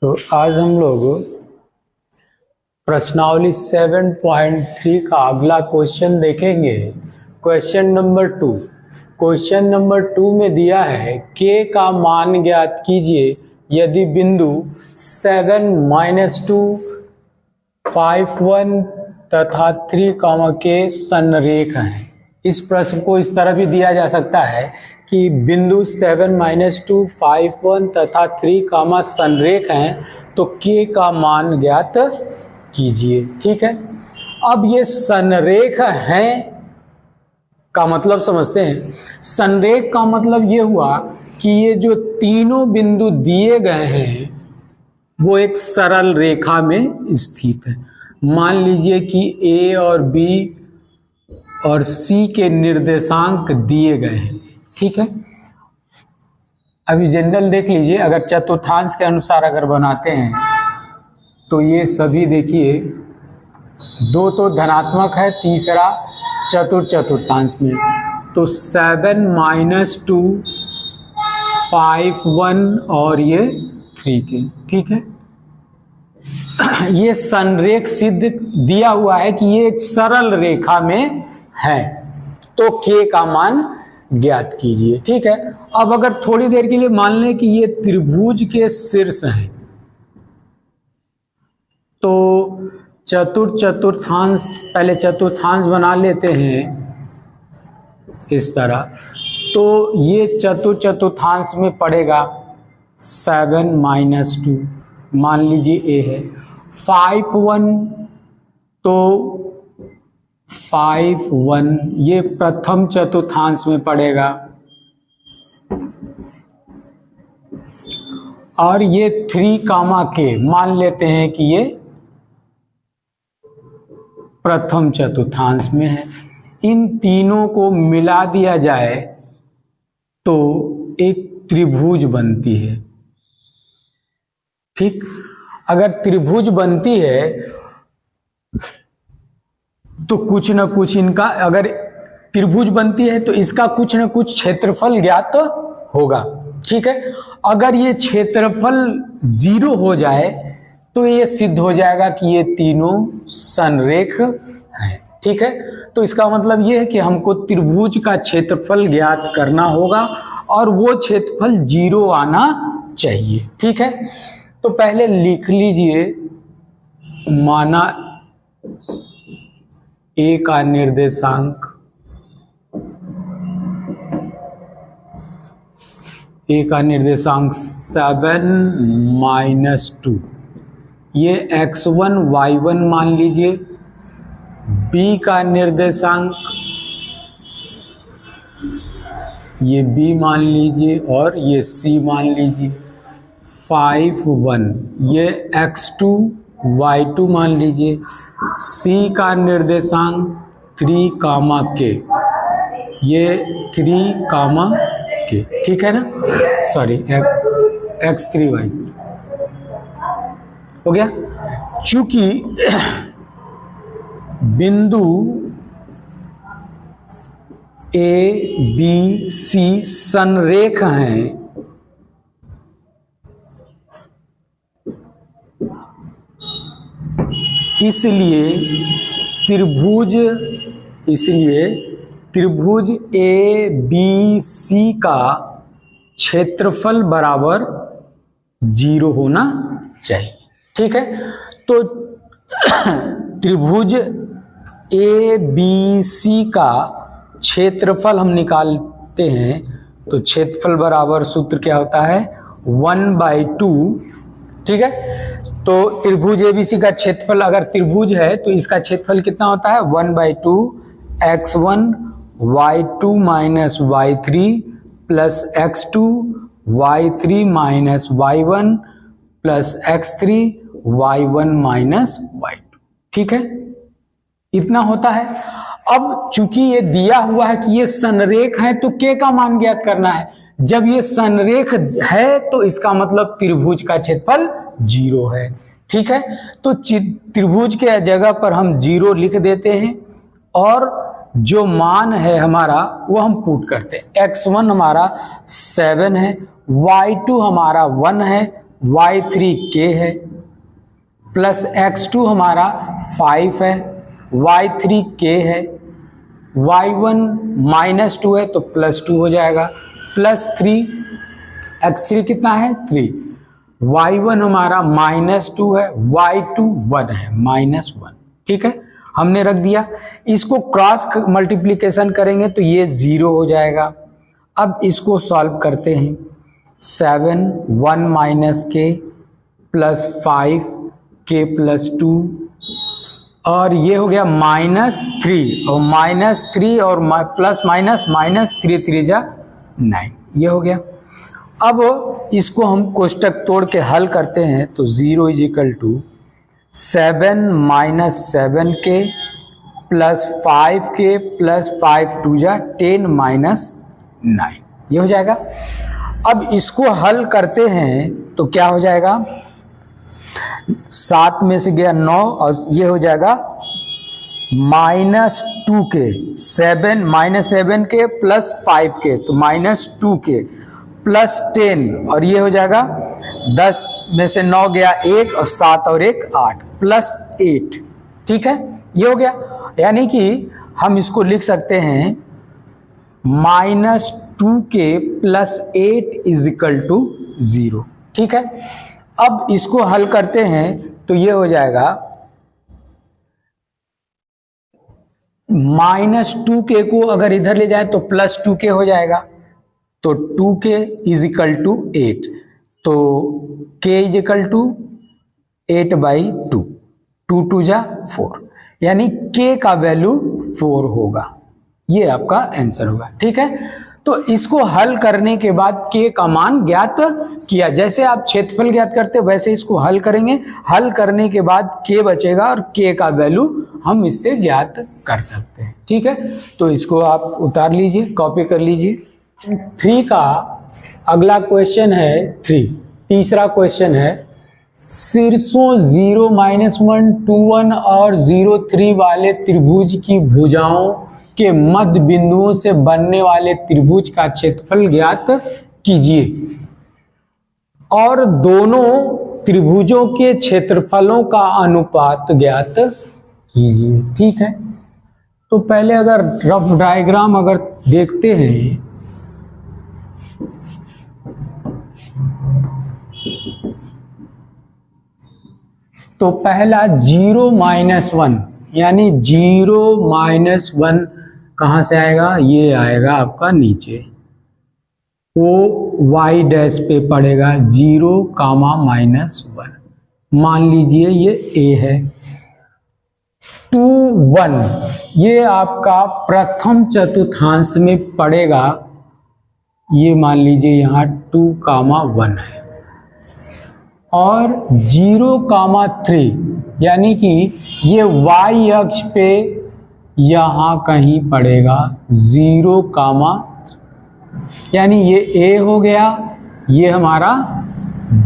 तो आज हम लोग प्रश्नावली 7.3 का अगला क्वेश्चन देखेंगे। Question number 2। क्वेश्चन नंबर 2 में दिया है k का मान ज्ञात कीजिए यदि बिंदु 7, -2, 5, 1 तथा 3, k संरेख हैं। इस प्रश्न को इस तरह भी दिया जा सकता है कि बिंदु 7, -2, 5, 1 तथा 3, संरेख हैं तो k का मान ज्ञात कीजिए। ठीक है, अब ये संरेख हैं का मतलब समझते हैं। संरेख का मतलब ये हुआ कि ये जो तीनों बिंदु दिए गए हैं वो एक सरल रेखा में स्थित है। मान लीजिए कि A और B और C के निर्देशांक दिए गए हैं। ठीक है, अभी जनरल देख लीजिए, अगर चतुर्थांश के अनुसार अगर बनाते हैं तो ये सभी देखिए 2 तो धनात्मक है, तीसरा चतुर्थांश में, तो 7, -2, 5, 1 और ये 3 के। ठीक है, ये संरेख सिद्ध दिया हुआ है कि ये एक सरल रेखा में है, तो k का मान ज्ञात कीजिए। ठीक है, अब अगर थोड़ी देर के लिए मान लें कि ये त्रिभुज के शीर्ष हैं तो चतुर्थांश, पहले चतुर्थांश बना लेते हैं इस तरह, तो ये चतुर्थांश में पड़ेगा 7, -2, मान लीजिए A है, 5, 1 तो 5, 1 ये प्रथम चतुर्थांश में पड़ेगा, और ये 3, k मान लेते हैं कि ये प्रथम चतुर्थांश में है। इन तीनों को मिला दिया जाए तो एक त्रिभुज बनती है। ठीक, अगर त्रिभुज बनती है तो कुछ न कुछ इनका, अगर त्रिभुज बनती है तो इसका कुछ न कुछ क्षेत्रफल ज्ञात होगा। ठीक है, अगर ये क्षेत्रफल 0 हो जाए तो ये सिद्ध हो जाएगा कि ये तीनों संरेख हैं। ठीक है, तो इसका मतलब ये है कि हमको त्रिभुज का क्षेत्रफल ज्ञात करना होगा और वो क्षेत्रफल 0 आना चाहिए। ठीक है, तो पहले लिख लीजिए, माना A का निर्देशांक, A का निर्देशांक 7, -2, ये x1, y1 मान लीजिए। B का निर्देशांक ये B मान लीजिए और ये C मान लीजिए। 5, 1 ये x2, y2 मान लीजिए। C का निर्देशांक 3, k ये 3, k। ठीक है ना, सॉरी x3, y3 हो गया। चूंकि बिंदु A, B, C संरेख हैं, इसलिए त्रिभुज A, B, C का क्षेत्रफल बराबर 0 होना चाहिए। ठीक है, तो त्रिभुज A, B, C का क्षेत्रफल हम निकालते हैं तो क्षेत्रफल बराबर सूत्र क्या होता है, 1/2। ठीक है, तो त्रिभुज ABC का क्षेत्रफल, अगर त्रिभुज है तो इसका क्षेत्रफल कितना होता है, 1/2 x1 y2 - y3 plus x2 y3 - y1 plus x3 y1 - y2। ठीक है, इतना होता है। अब चूंकि ये दिया हुआ है कि ये संरेख है तो k का मान ज्ञात करना है। जब ये संरेख है तो इसका मतलब त्रिभुज का क्षेत्रफल 0 है। ठीक है, तो त्रिभुज के जगह पर हम 0 लिख देते हैं और जो मान है हमारा वो हम पुट करते हैं। x1 हमारा 7 है, y2 हमारा 1 है, y3 k है, प्लस x2 हमारा 5 है, y3 k है, y1 -2 है तो +2 हो जाएगा, प्लस 3, x3 कितना है 3, y1 हमारा -2 है, y2 1 है, -1। ठीक है, हमने रख दिया। इसको क्रॉस मल्टीप्लिकेशन करेंगे तो ये 0 हो जाएगा। अब इसको सॉल्व करते हैं। 7 1 - k प्लस 5 k प्लस 2 और ये हो गया -3 और -3 और प्लस माइनस -3 3 जा 9, ये हो गया। अब इसको हम कोष्टक तोड़ के हल करते हैं तो 0 = 7 - 7k प्लस 5k प्लस 5 2 जा 10 - 9, ये हो जाएगा। अब इसको हल करते हैं तो क्या हो जाएगा, 7 में से गया 9 और ये हो जाएगा -2k, 7k प्लस 5k तो -2k प्लस 10 और ये हो जाएगा 10 में से 9 गया 1 और 7 और 1 8 प्लस 8। ठीक है, ये हो गया। यानी कि हम इसको लिख सकते हैं -2k प्लस 8 = 0। ठीक है, अब इसको हल करते हैं तो ये हो जाएगा -2k को अगर इधर ले जाए तो +2k हो जाएगा, तो 2k = 8, तो k = 8/2, 2 2 जा 4, यानी k का वैल्यू 4 होगा। ये आपका आंसर होगा। ठीक है, तो इसको हल करने के बाद k का मान ज्ञात किया। जैसे आप क्षेत्रफल ज्ञात करते वैसे इसको हल करेंगे। हल करने के बाद k बचेगा और k का वैल्यू हम इससे ज्ञात कर सकते हैं। ठीक है, तो इसको आप उतार लीजिए, कॉपी कर लीजिए। 3 का अगला क्वेश्चन है 3, तीसरा क्वेश्चन है शीर्षों 0 - 1 2 1 और 0 3 वाले त्रिभुज की भुजाओं के मध्य बिंदुओं से बनने वाले त्रिभुज का क्षेत्रफल ज्ञात कीजिए और दोनों त्रिभुजों के क्षेत्रफलों का अनुपात ज्ञात कीजिए। ठीक है, तो पहले अगर रफ डायग्राम अगर देखते हैं तो पहला 0 - 1 यानी 0 - 1 कहाँ से आएगा, ये आएगा आपका नीचे, वो y डैश पे पड़ेगा 0, -1, मान लीजिए ये a है। 2 1 ये आपका प्रथम चतुर्थांश में पड़ेगा, ये मान लीजिए यहाँ 2, 1 है। और 0, 3 यानी कि ये y अक्ष पे यहाँ कहीं पड़ेगा 0, यानी ये a हो गया, ये हमारा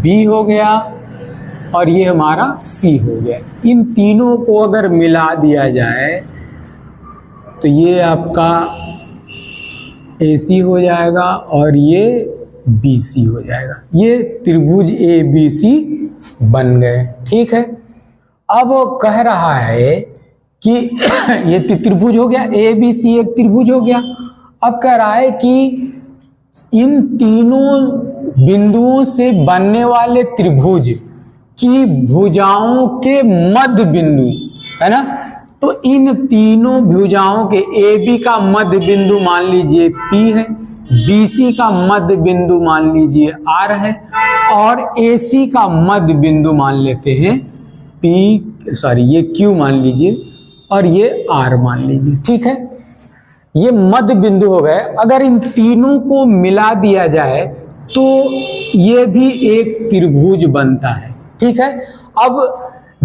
b हो गया और ये हमारा c हो गया। इन तीनों को अगर मिला दिया जाए तो ये आपका AC हो जाएगा और ये BC हो जाएगा। ये त्रिभुज ABC बन गए। ठीक है, अब कह रहा है कि ये त्रिभुज हो गया, ABC एक त्रिभुज हो गया। अब कह रहा है कि इन तीनों बिंदुओं से बनने वाले त्रिभुज की भुजाओं के मध्य बिंदु है ना, तो इन तीनों भुजाओं के AB का मध्य बिंदु मान लीजिए P है, BC का मध्य बिंदु मान लीजिए R है और AC का मध्य बिंदु मान लेते हैं ये Q मान लीजिए और ये R मान लीजिए। ठीक है, ये मध्य बिंदु हो गए। अगर इन तीनों को मिला दिया जाए तो ये भी एक त्रिभुज बनता है। ठीक है, अब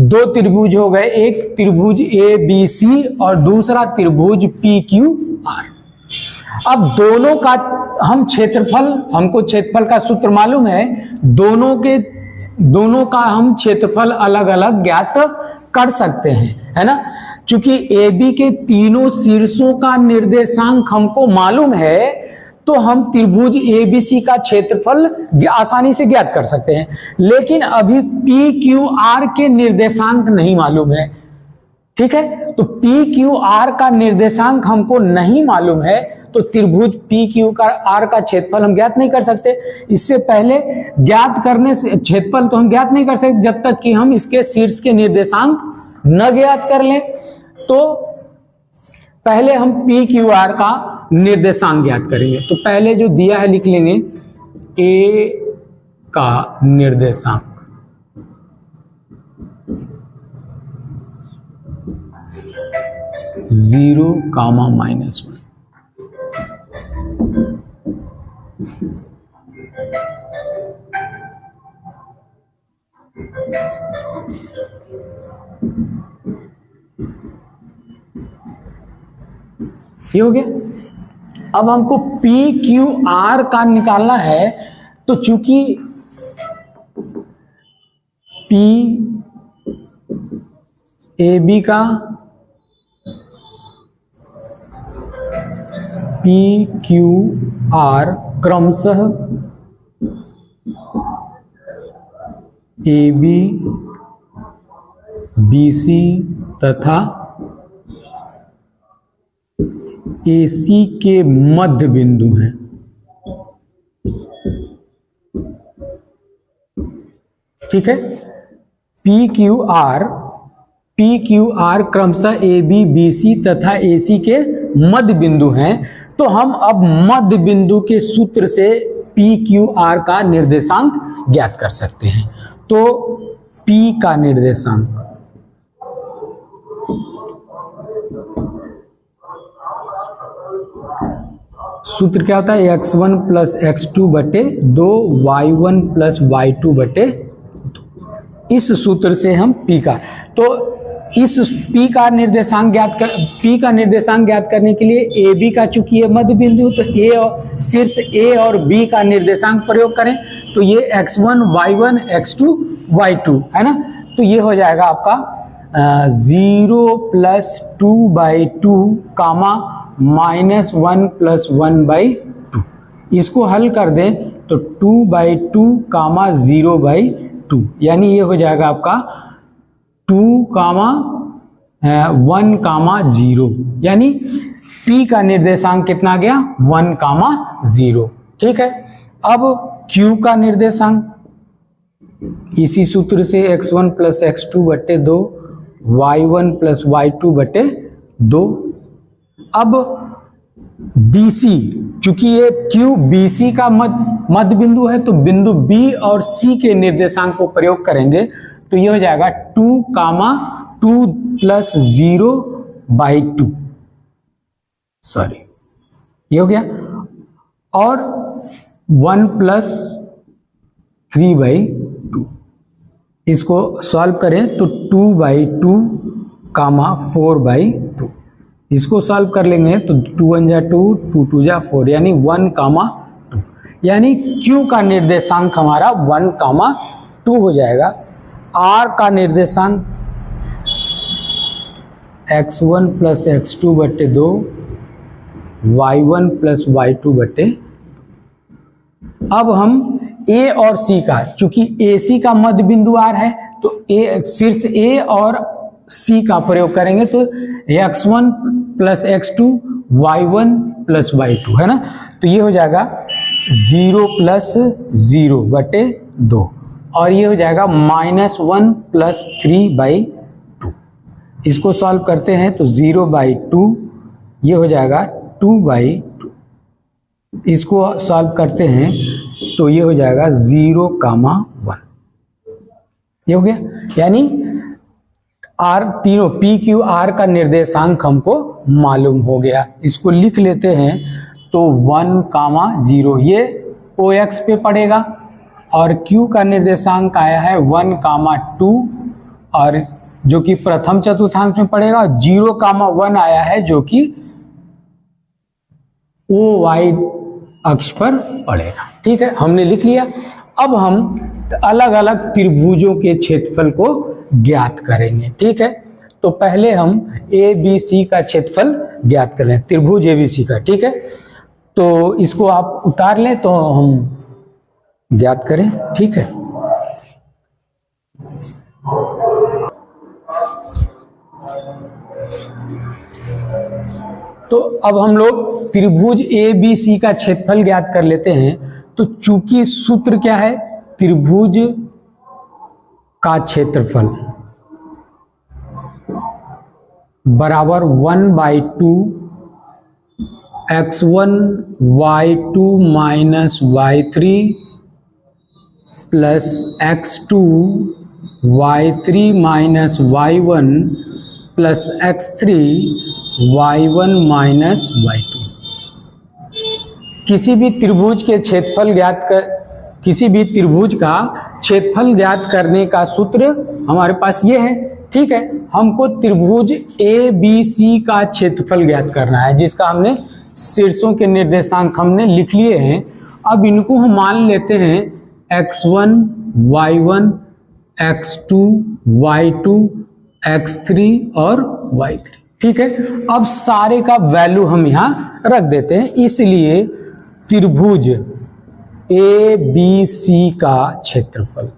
2 त्रिभुज हो गए, एक त्रिभुज ABC और दूसरा त्रिभुज PQR। अब दोनों का हम क्षेत्रफल, हमको क्षेत्रफल का सूत्र मालूम है, दोनों का हम क्षेत्रफल अलग अलग ज्ञात कर सकते हैं, है ना। चूंकि AB के तीनों शीर्षों का निर्देशांक हमको मालूम है तो हम त्रिभुज एबीसी का क्षेत्रफल आसानी से ज्ञात कर सकते हैं। लेकिन अभी पी क्यू आर के निर्देशांक नहीं मालूम है, ठीक है। तो पी क्यू आर का निर्देशांक हमको नहीं मालूम है, तो त्रिभुज पी क्यू का आर का क्षेत्रफल हम ज्ञात नहीं कर सकते। इससे पहले ज्ञात करने से क्षेत्रफल तो हम ज्ञात नहीं कर सकते जब तक कि हम इसके शीर्ष के निर्देशांक न ज्ञात कर लें। तो पहले हम पी क्यू आर का निर्देशांक ज्ञात करेंगे। तो पहले जो दिया है लिख लेंगे ए का निर्देशांक, जीरो कामा -1। ये हो गया। अब हमको पी क्यू आर का निकालना है, तो चूंकि पी ए बी का पी क्यू आर क्रमशः ए बी बी सी तथा एसी के मध्य बिंदु हैं। ठीक है। पी क्यू आर क्रमशः ए बी बी सी तथा एसी के मध्य बिंदु हैं। तो हम अब मध्य बिंदु के सूत्र से पी क्यू आर का निर्देशांक ज्ञात कर सकते हैं। तो पी का निर्देशांक सूत्र क्या होता है, x1 प्लस x2 बटे 2 y1 प्लस y2 बटे 2। इस सूत्र से हम p का, तो इस p का निर्देशांक ज्ञात करने के लिए ए बी का चूंकि ये मध्य बिंदु, तो ए और शीर्ष ए और बी का निर्देशांक प्रयोग करें। तो ये x1 y1 x2 y2 है ना। तो ये हो जाएगा आपका 0 प्लस 2/2 कामा -1 प्लस 1/2। इसको हल कर दें तो 2/2 कामा 0/2, यानी ये हो जाएगा आपका 2 कामा 1 कामा 0, यानी P का निर्देशांक कितना गया 1 कामा 0। ठीक है। अब Q का निर्देशांक इसी सूत्र से x1 प्लस x2 बटे 2 y1 प्लस y2 बटे 2। अब BC, चूंकि ये Q BC का मध्य बिंदु है, तो बिंदु B और C के निर्देशांक को प्रयोग करेंगे। तो ये हो जाएगा 2 कामा 2 प्लस 0/2, सॉरी ये हो गया, और 1 प्लस 3/2। इसको सॉल्व करें तो 2/2 कामा 4/2। इसको सॉल्व कर लेंगे तो 2 1 जा 2, 2 2 जा 4, यानी 1 कामा 2, यानी Q का निर्देशांक हमारा 1 कामा 2 हो जाएगा। R का निर्देशांक x1 प्लस x2 बटे 2 y1 प्लस y2 बटे। अब हम A और C का, चूंकि AC का मध्य बिंदु R है, तो शीर्ष A और C का प्रयोग करेंगे। तो x1 plus x2 y1 plus y2 है ना। तो ये हो जाएगा 0 प्लस 0 बटे 2, और ये हो जाएगा -1 प्लस 3/2। इसको सॉल्व करते हैं तो 0/2, ये हो जाएगा 2/2। इसको सॉल्व करते हैं तो ये हो जाएगा 0 कामा 1। ये हो गया, यानी R तीनों P Q R का निर्देशांक हमको मालूम हो गया। इसको लिख लेते हैं तो 1 कामा 0 ये OX पे पड़ेगा, और Q का निर्देशांक आया है 1 कामा 2, और जो कि प्रथम चतुर्थांश में पड़ेगा। 0 कामा 1 आया है जो कि OY अक्ष पर पड़ेगा। ठीक है, हमने लिख लिया। अब हम अलग अलग त्रिभुजों के क्षेत्रफल को ज्ञात करेंगे। ठीक है, तो पहले हम ABC का क्षेत्रफल ज्ञात करें, त्रिभुज ABC का। ठीक है, तो इसको आप उतार लें तो हम ज्ञात करें, ठीक है। तो अब हम लोग त्रिभुज ए बी सी का क्षेत्रफल ज्ञात कर लेते हैं। तो चूंकि सूत्र क्या है, त्रिभुज का क्षेत्रफल बराबर 1/2 x1 y2 minus y3 plus x2 y3 minus y1 plus x3 y1 minus y2। किसी भी त्रिभुज के क्षेत्रफल ज्ञात कर किसी भी त्रिभुज का क्षेत्रफल ज्ञात करने का सूत्र हमारे पास ये है, ठीक है। हमको त्रिभुज ए बी सी का क्षेत्रफल ज्ञात करना है, जिसका हमने शीर्षों के निर्देशांक हमने लिख लिए हैं। अब इनको हम मान लेते हैं x1 y1 x2 y2 x3 और y3, ठीक है। अब सारे का वैल्यू हम यहाँ रख देते हैं। इसलिए त्रिभुज ए बी सी का क्षेत्रफल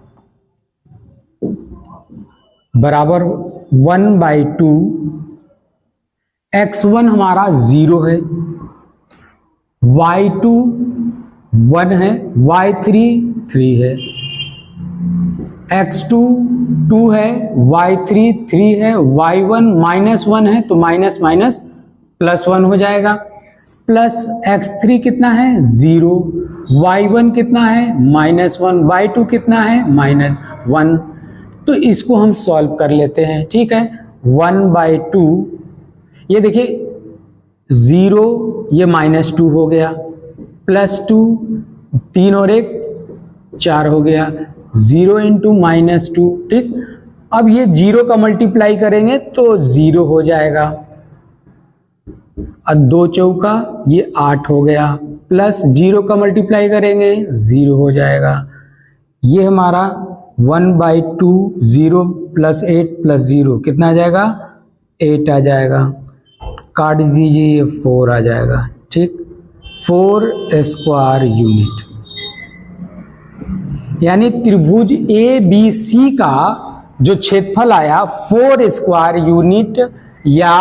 बराबर 1/2 x1 हमारा 0 है, y2 1 है, y3 3 है, x2 2 है, y3 3 है, y1 -1 है तो माइनस माइनस प्लस 1 हो जाएगा, प्लस x3 कितना है 0, y1 कितना है -1, y2 कितना है -1। तो इसको हम सॉल्व कर लेते हैं, ठीक है। 1/2 ये देखिए 0 ये -2 हो गया, +2 3 और 1 4 हो गया, 0 इंटू -2, ठीक। अब ये 0 का मल्टीप्लाई करेंगे तो 0 हो जाएगा, और 2 चौका ये 8 हो गया, प्लस 0 का मल्टीप्लाई करेंगे 0 हो जाएगा। ये हमारा 1/2 0 + 8 + 0 कितना आ जाएगा 8 आ जाएगा, काट दीजिए ये 4 आ जाएगा, ठीक। 4 स्क्वायर यूनिट, यानी त्रिभुज ए बी सी का जो क्षेत्रफल आया 4 स्क्वायर यूनिट, या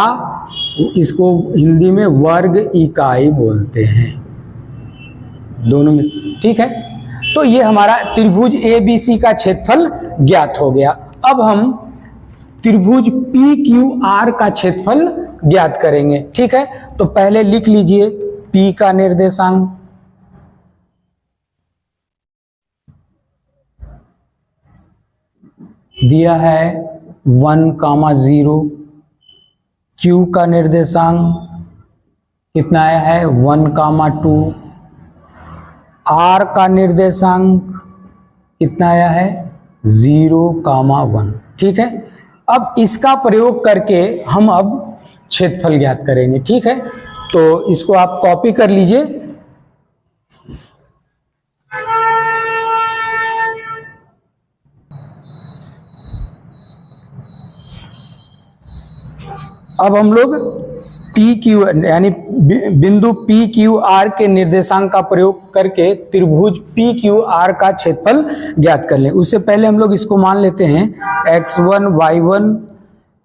इसको हिंदी में वर्ग इकाई बोलते हैं, दोनों में, ठीक है। तो ये हमारा त्रिभुज ए बी सी का क्षेत्रफल ज्ञात हो गया। अब हम त्रिभुज पी क्यू आर का क्षेत्रफल ज्ञात करेंगे, ठीक है। तो पहले लिख लीजिए पी का निर्देशांक, दिया है 1,0, क्यू का निर्देशांक कितना आया है 1,2, आर का निर्देशांक कितना आया है 0,1, ठीक है। अब इसका प्रयोग करके हम अब क्षेत्रफल ज्ञात करेंगे, ठीक है। तो इसको आप कॉपी कर लीजिए। अब हम लोग पी क्यू यानी बिंदु पी क्यू आर के निर्देशांक का प्रयोग करके त्रिभुज पी क्यू आर का क्षेत्रफल ज्ञात कर लें। उससे पहले हम लोग इसको मान लेते हैं x1 y1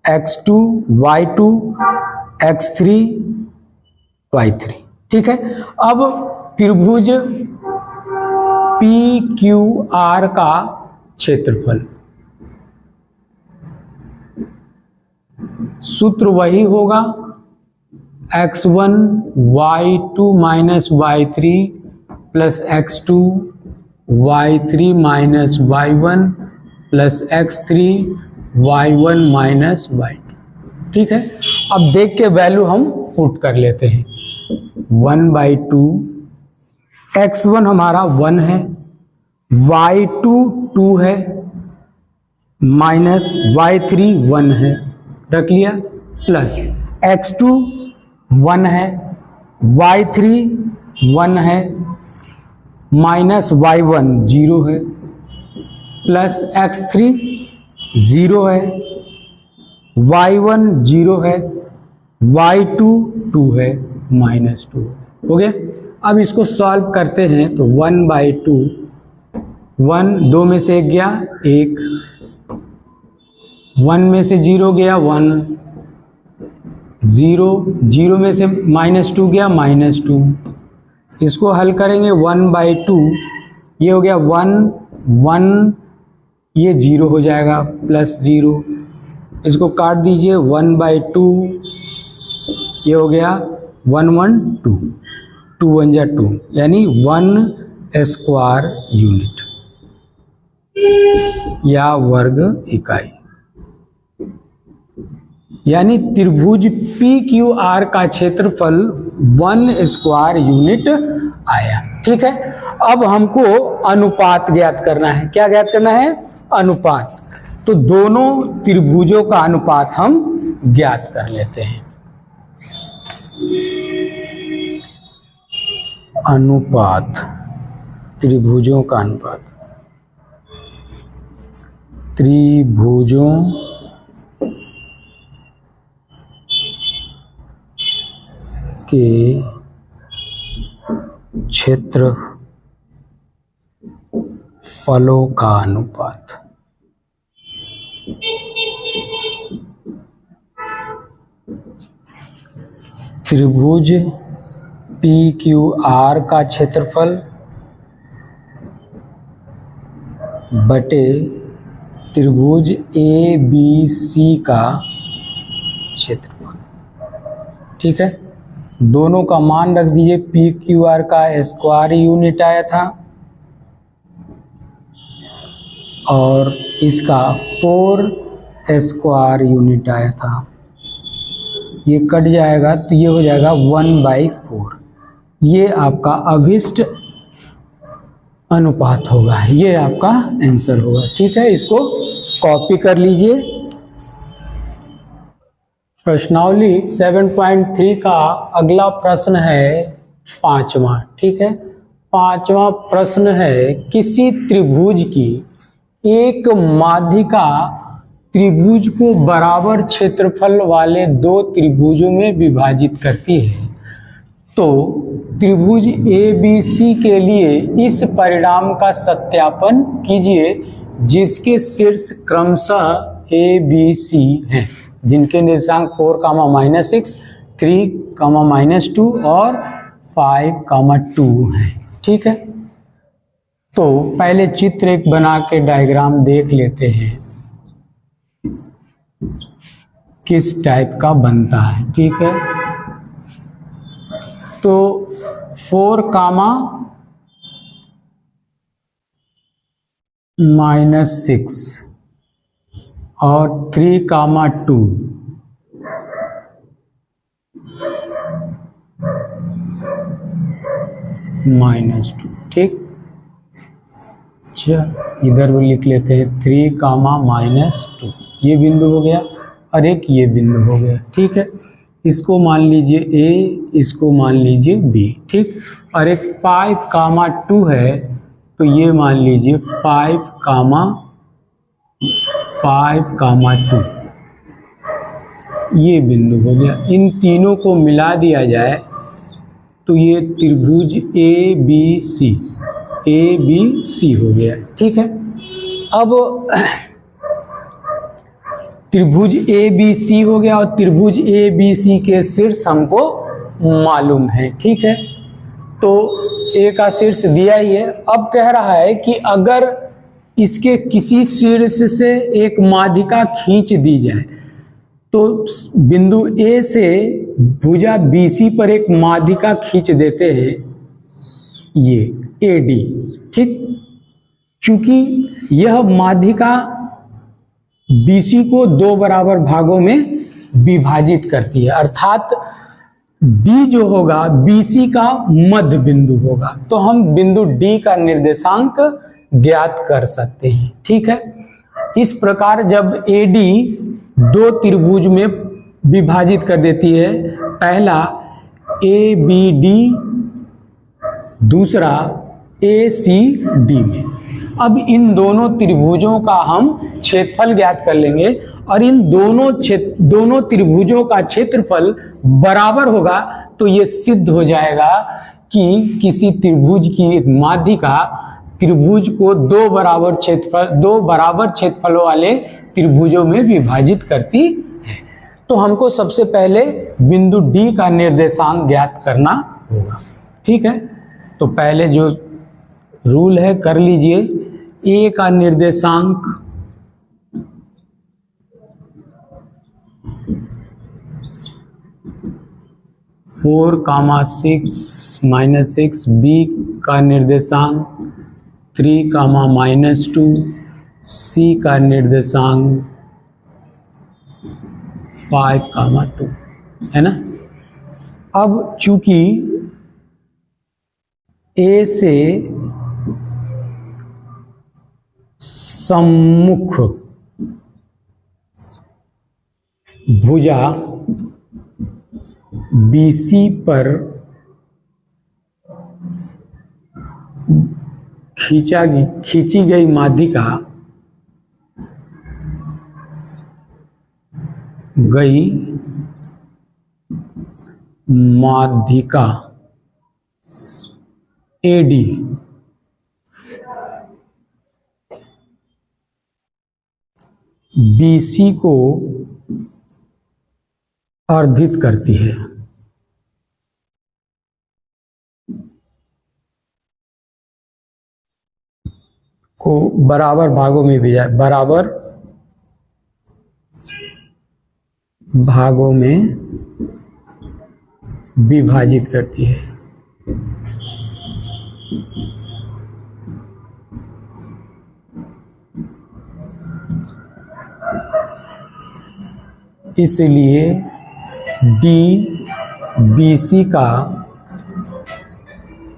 x2 y2 x3 y3, ठीक है। अब त्रिभुज पी क्यू आर का क्षेत्रफल, सूत्र वही होगा x1 y2 minus y3 plus x2 y3 minus y1 plus x3 y1 minus y2, ठीक है। अब देख के वैल्यू हम पुट कर लेते हैं। 1/2 x1 हमारा 1 है, y2 2 है, माइनस y3 1 है, रख लिया, प्लस x2 1 है, y3 1 है, माइनस y1 0 है, प्लस x3 0 है, y1 0 है, y2 2 है, -2 हो गया। अब इसको सॉल्व करते हैं तो 1/2, 1 2 में से 1 गया 1, 1 में से 0 गया 1, 0 में से -2 गया -2। इसको हल करेंगे 1/2, ये हो गया 1 1, ये 0 हो जाएगा +0। इसको काट दीजिए 1/2, ये हो गया 1 1 2, 2 1 जा 2, यानी 1 स्क्वायर यूनिट या वर्ग इकाई। यानी त्रिभुज PQR का क्षेत्रफल 1 स्क्वायर यूनिट आया। ठीक है, अब हमको अनुपात ज्ञात करना है। क्या ज्ञात करना है? अनुपात। तो दोनों त्रिभुजों का अनुपात हम ज्ञात कर लेते हैं। अनुपात, त्रिभुजों का अनुपात, त्रिभुजों के क्षेत्रफलों का अनुपात। त्रिभुज PQR का क्षेत्रफल बटे त्रिभुज ABC का क्षेत्रफल। ठीक है, दोनों का मान रख दीजिए। PQR का स्क्वायर यूनिट आया था और इसका 4 स्क्वायर यूनिट आया था। ये कट जाएगा तो ये हो जाएगा 1/4। ये आपका अभिष्ट अनुपात होगा, ये आपका आंसर होगा। ठीक है, इसको कॉपी कर लीजिए। प्रश्नावली 7.3 का अगला प्रश्न है 5वां। ठीक है, 5वां प्रश्न है, किसी त्रिभुज की एक माध्यिका त्रिभुज को बराबर क्षेत्रफल वाले 2 त्रिभुजों में विभाजित करती है। तो त्रिभुज ABC के लिए इस परिणाम का सत्यापन कीजिए, जिसके शीर्ष क्रमशः ABC हैं, जिनके निर्देशांक 4, -6, 3, -2 और 5, 2 हैं। ठीक है, तो पहले चित्र एक बना के डायग्राम देख लेते हैं किस टाइप का बनता है। ठीक है, तो 4, -6 और 3, 2 -2। ठीक, अच्छा इधर भी लिख लेते हैं 3, -2। ये बिंदु हो गया और एक ये बिंदु हो गया। ठीक है, इसको मान लीजिए A, इसको मान लीजिए B। ठीक, और एक 5, 2 है तो ये मान लीजिए 5, 2 ये बिंदु हो गया। इन तीनों को मिला दिया जाए तो ये त्रिभुज ABC हो गया। ठीक है, अब त्रिभुज ABC हो गया और त्रिभुज ABC के शीर्ष हमको मालूम है। ठीक है, तो A का शीर्ष दिया ही है। अब कह रहा है कि अगर इसके किसी शीर्ष से एक माध्यिका खींच दी जाए तो बिंदु A से भुजा BC पर एक माध्यिका खींच देते हैं, ये AD। ठीक, चूंकि यह माध्यिका BC को 2 बराबर भागों में विभाजित करती है, अर्थात D जो होगा BC का मध्य बिंदु होगा, तो हम बिंदु D का निर्देशांक ज्ञात कर सकते हैं। ठीक है, इस प्रकार जब AD 2 त्रिभुज में विभाजित कर देती है, पहला ABD, दूसरा ACD में, अब इन दोनों त्रिभुजों का हम क्षेत्रफल ज्ञात कर लेंगे और इन दोनों त्रिभुजों का क्षेत्रफल बराबर होगा तो ये सिद्ध हो जाएगा कि किसी त्रिभुज की माध्यिका त्रिभुज को दो बराबर क्षेत्रफलों वाले त्रिभुजों में विभाजित करती है। तो हमको सबसे पहले बिंदु डी का निर्देशांक ज्ञात करना होगा। ठीक है, तो पहले जो रूल है कर लीजिए। ए का निर्देशांक four comma six minus six, B का निर्देशांक 3 कामा -2, सी का निर्देशांक 5 कामा 2 है ना। अब चूंकि ए से सम्मुख भुजा बीसी पर खींची गई माध्यिका एडी बीसी को अर्धित करती है। को बराबर भागों में विभाजित करती है। इसलिए डी बीसी का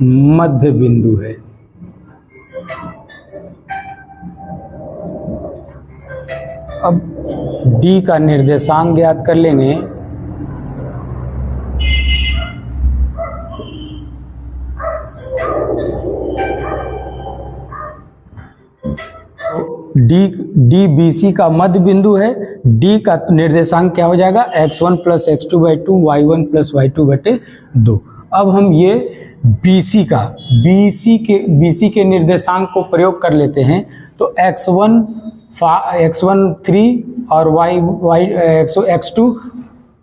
मध्य बिंदु है। अब डी का निर्देशांक ज्ञात कर लेंगे। डी बी सी का मध्य बिंदु है। डी का निर्देशांक क्या हो जाएगा, x1 + x2/2 y1 + y2/2। अब हम ये बीसी के निर्देशांक को प्रयोग कर लेते हैं। तो x1 3 और x2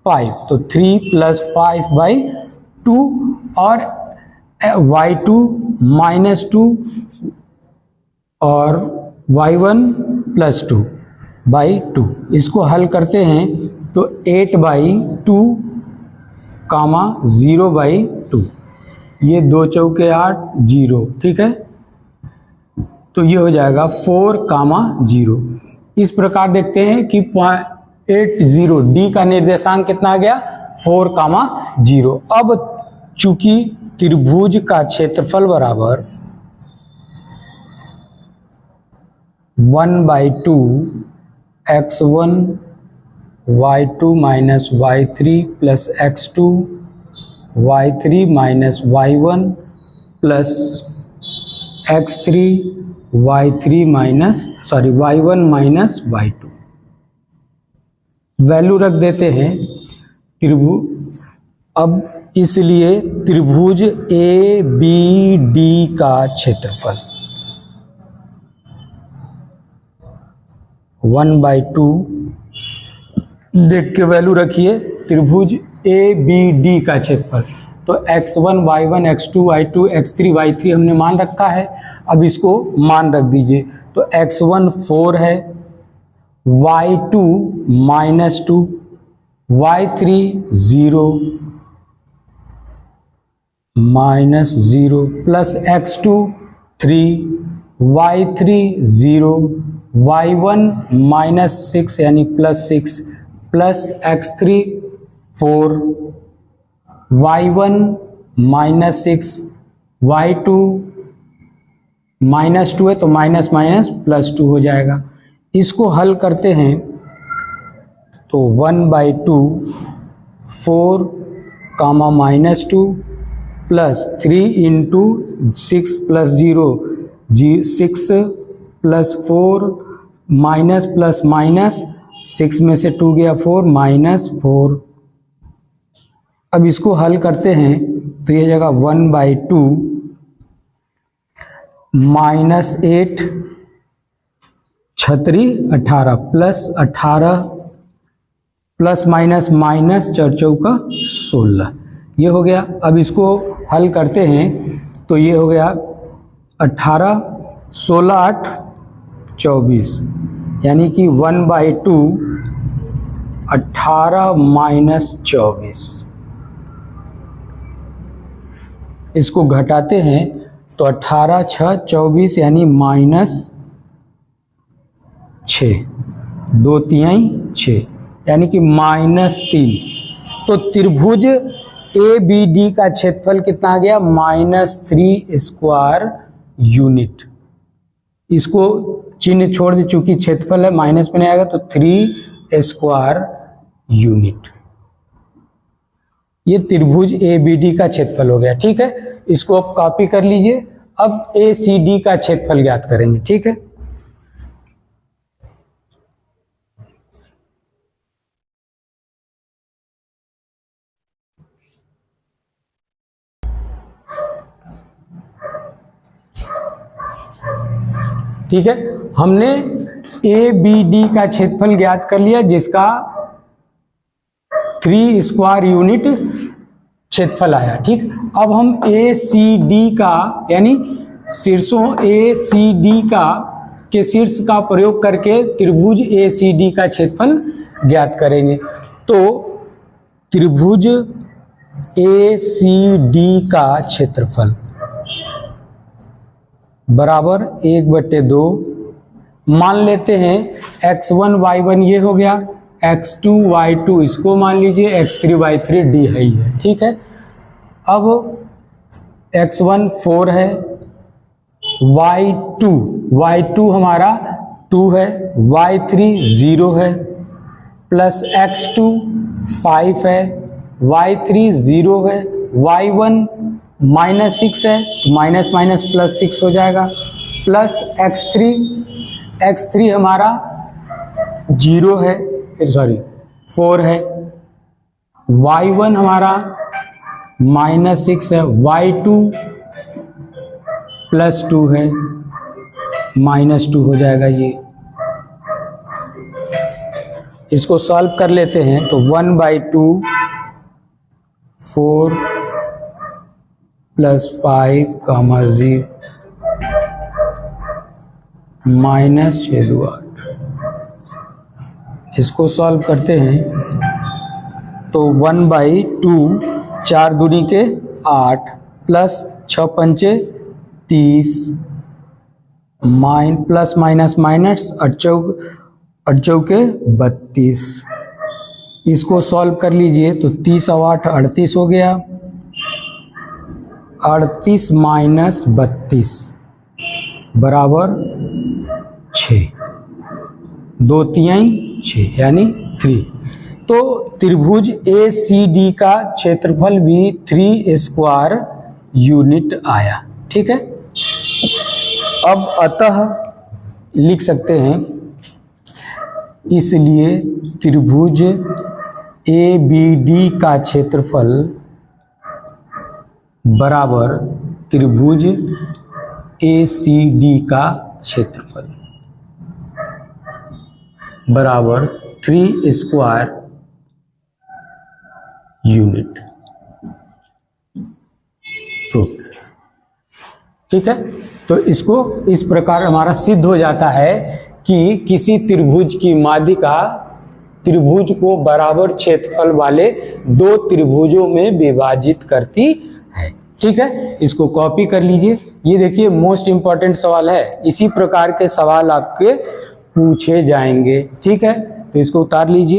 5, तो 3 + 5/2 और y2 -2 और y1 + 2/2। इसको हल करते हैं तो 8/2 कामा 0/2, ये 2 चौके 8 0। ठीक है, तो ये हो जाएगा 4 कामा 0। इस प्रकार देखते हैं कि 80 डी का निर्देशांक कितना आ गया, 4 कामा 0। अब चूंकि त्रिभुज का क्षेत्रफल बराबर 1/2 x1 y2 - y3 + x2 y3 - y1 + x3 y1 - y2 value रख देते हैं त्रिभुज। अब इसलिए त्रिभुज ए बी डी का क्षेत्रफल 1/2 देख के वैल्यू रखिए। त्रिभुज ए बी डी का क्षेत्रफल, तो x1 y1 x2 y2 x3 y3 हमने मान रखा है। अब इसको मान रख दीजिए। तो x1 4 है, y2 -2, y3 0 -0 plus x2 3, y3 0, y1 -6 यानी +6 प्लस x3 4, y1 -6, y2 -2 है तो माइनस माइनस +2 हो जाएगा। इसको हल करते हैं तो 1/2 4 कामा -2 plus 3 × 6 + 0 6 plus 4 minus plus minus 6 में से 2 गया 4 -4। अब इसको हल करते हैं तो ये जगह 1/2 -8 छतरी 18 +18 प्लस माइनस माइनस 4 चौका 16, ये हो गया। अब इसको हल करते हैं तो ये हो गया 18 16 8 24, यानी कि 1/2 18 - 24। इसको घटाते हैं तो 18 6 24, यानी -6, 2 3 6, यानी कि -3। तो त्रिभुज ABD का क्षेत्रफल कितना आ गया? -3 स्क्वायर यूनिट। इसको चिन्ह छोड़ दे, चूंकि क्षेत्रफल है माइनस में नहीं आएगा, तो 3 स्क्वायर यूनिट। ये त्रिभुज ABD का क्षेत्रफल हो गया। ठीक है, इसको आप कॉपी कर लीजिए। अब ACD का क्षेत्रफल ज्ञात करेंगे। ठीक है, ठीक है, हमने ABD का क्षेत्रफल ज्ञात कर लिया, जिसका 3 स्क्वायर यूनिट क्षेत्रफल आया। ठीक, अब हम ACD का, यानी शीर्षों ACD का के शीर्ष का प्रयोग करके त्रिभुज ACD का क्षेत्रफल ज्ञात करेंगे। तो त्रिभुज ACD का क्षेत्रफल बराबर 1/2, मान लेते हैं x1 y1 ये हो गया, x2 y2 इसको मान लीजिए, x3 y3 d है ही है। ठीक है, अब x1 4 है, y2 हमारा 2 है, y3 0 है, प्लस x2 5 है, y3 0 है, y1 -6 है, तो माइनस माइनस प्लस 6 हो जाएगा, प्लस x3 हमारा 0 है, फिर सॉरी 4 है, y1 हमारा -6 है, y2 +2 है, -2 हो जाएगा। ये इसको सॉल्व कर लेते हैं तो 1/2 4 +5, 0 -6 2 8। इसको सॉल्व करते हैं तो 1/2 4 दूनी के 8 प्लस 6 पंचे 30 प्लस माइनस माइनस 8 चौके 32। इसको सॉल्व कर लीजिए तो 30 और 8 38 हो गया, 38 - 32 बराबर 6, 2 3 6, यानी 3। तो त्रिभुज ACD का क्षेत्रफल भी 3 स्क्वायर यूनिट आया। ठीक है, अब अतः लिख सकते हैं, इसलिए त्रिभुज ABD का क्षेत्रफल बराबर त्रिभुज ACD का क्षेत्रफल बराबर 3 स्क्वायर यूनिट। ठीक है, तो इसको इस प्रकार हमारा सिद्ध हो जाता है कि किसी त्रिभुज की माध्यिका त्रिभुज को बराबर क्षेत्रफल वाले 2 त्रिभुजों में विभाजित करती है। ठीक है, इसको कॉपी कर लीजिए। ये देखिए मोस्ट इंपॉर्टेंट सवाल है, इसी प्रकार के सवाल आपके पूछे जाएंगे। ठीक है, तो इसको उतार लीजिए।